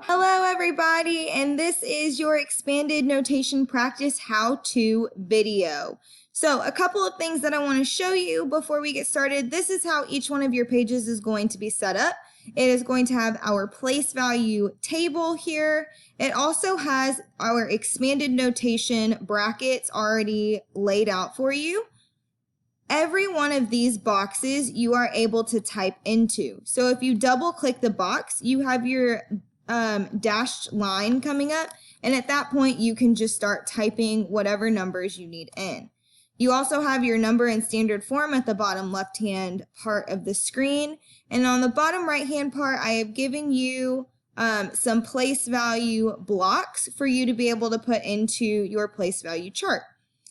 Hello everybody, and this is your expanded notation practice how-to video. So a couple of things that I want to show you before we get started. This is how each one of your pages is going to be set up. It is going to have our place value table here. It also has our expanded notation brackets already laid out for you. Every one of these boxes you are able to type into. So if you double click the box, you have your dashed line coming up, and at that point you can just start typing whatever numbers you need in. You also have your number in standard form at the bottom left hand part of the screen, and on the bottom right hand part I have given you some place value blocks for you to be able to put into your place value chart.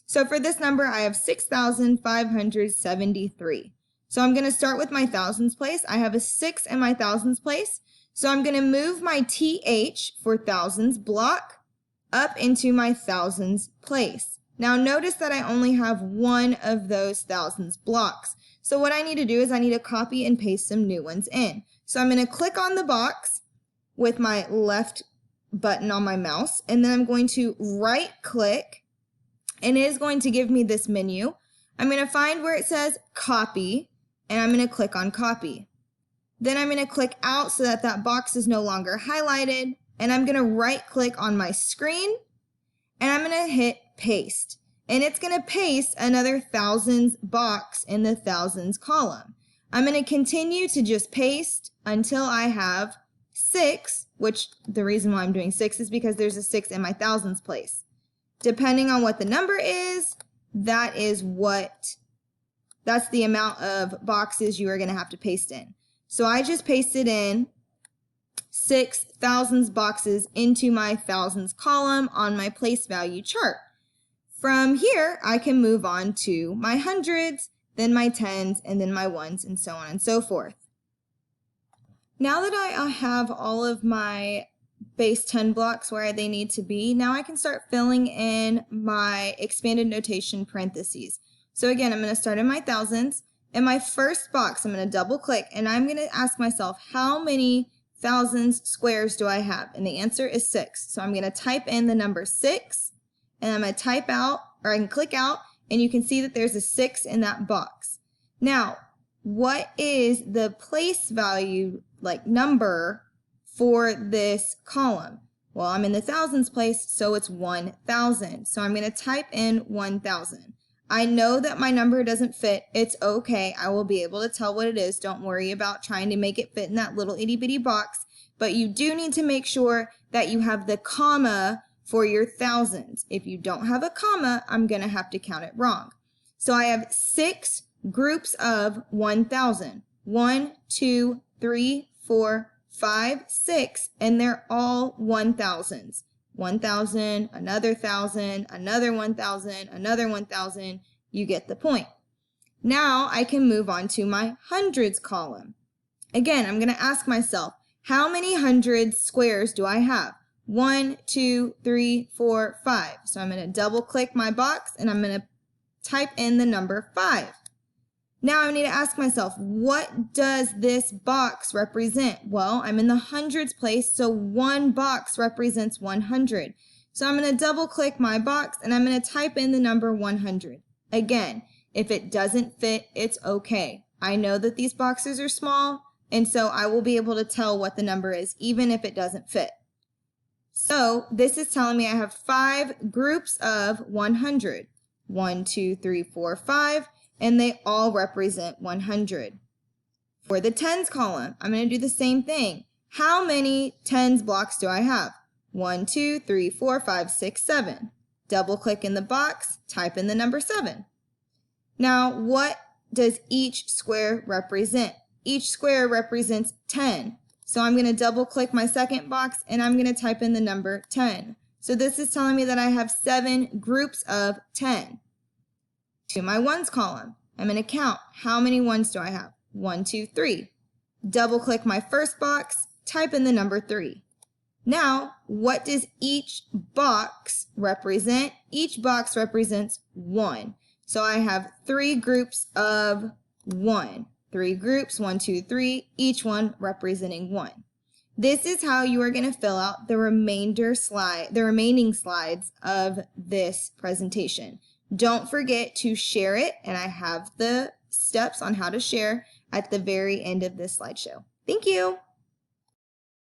So for this number I have 6,573. So I'm going to start with my thousands place. I have a 6 in my thousands place. So I'm going to move my TH for thousands block up into my thousands place. Now notice that I only have one of those thousands blocks. So what I need to do is I need to copy and paste some new ones in. So I'm going to click on the box with my left button on my mouse, and then I'm going to right click, and it is going to give me this menu. I'm going to find where it says copy, and I'm going to click on copy. Then I'm going to click out so that that box is no longer highlighted, and I'm going to right click on my screen, and I'm going to hit paste, and it's going to paste another thousands box in the thousands column. I'm going to continue to just paste until I have 6, which the reason why I'm doing 6 is because there's a 6 in my thousands place. Depending on what the number is, that's the amount of boxes you are going to have to paste in. So I just pasted in 6 thousands boxes into my thousands column on my place value chart. From here, I can move on to my hundreds, then my tens, and then my ones, and so on and so forth. Now that I have all of my base 10 blocks where they need to be, now I can start filling in my expanded notation parentheses. So again, I'm going to start in my thousands. In my first box, I'm going to double click, and I'm going to ask myself, how many thousands squares do I have? And the answer is 6. So I'm going to type in the number 6, and I'm going to type out, or I can click out, and you can see that there's a 6 in that box. Now, what is the place value, number for this column? Well, I'm in the thousands place, so it's 1,000. So I'm going to type in 1,000. I know that my number doesn't fit. It's okay. I will be able to tell what it is. Don't worry about trying to make it fit in that little itty bitty box. But you do need to make sure that you have the comma for your thousands. If you don't have a comma, I'm going to have to count it wrong. So I have 6 groups of 1,000. 1, 2, 3, 4, 5, 6, and they're all 1,000s. 1,000, another 1,000, another 1,000, another 1,000. You get the point. Now I can move on to my hundreds column. Again, I'm going to ask myself, how many hundreds squares do I have? 1, 2, 3, 4, 5. So I'm going to double click my box, and I'm going to type in the number 5. Now I need to ask myself, what does this box represent? Well, I'm in the hundreds place, so one box represents 100. So I'm going to double click my box, and I'm going to type in the number 100. Again, if it doesn't fit, it's okay. I know that these boxes are small, and so I will be able to tell what the number is, even if it doesn't fit. So this is telling me I have 5 groups of 100. 1, 2, 3, 4, 5. And they all represent 100. For the tens column, I'm going to do the same thing. How many tens blocks do I have? 1, 2, 3, 4, 5, 6, 7. Double click in the box, type in the number 7. Now, what does each square represent? Each square represents 10. So I'm going to double click my second box, and I'm going to type in the number 10. So this is telling me that I have 7 groups of 10. To my ones column, I'm going to count. How many ones do I have? 1, 2, 3. Double click my first box, type in the number 3. Now, what does each box represent? Each box represents 1. So I have 3 groups of 1. 3 groups, 1, 2, 3, each one representing 1. This is how you are going to fill out the remaining slides of this presentation. Don't forget to share it, and I have the steps on how to share at the very end of this slideshow. Thank you.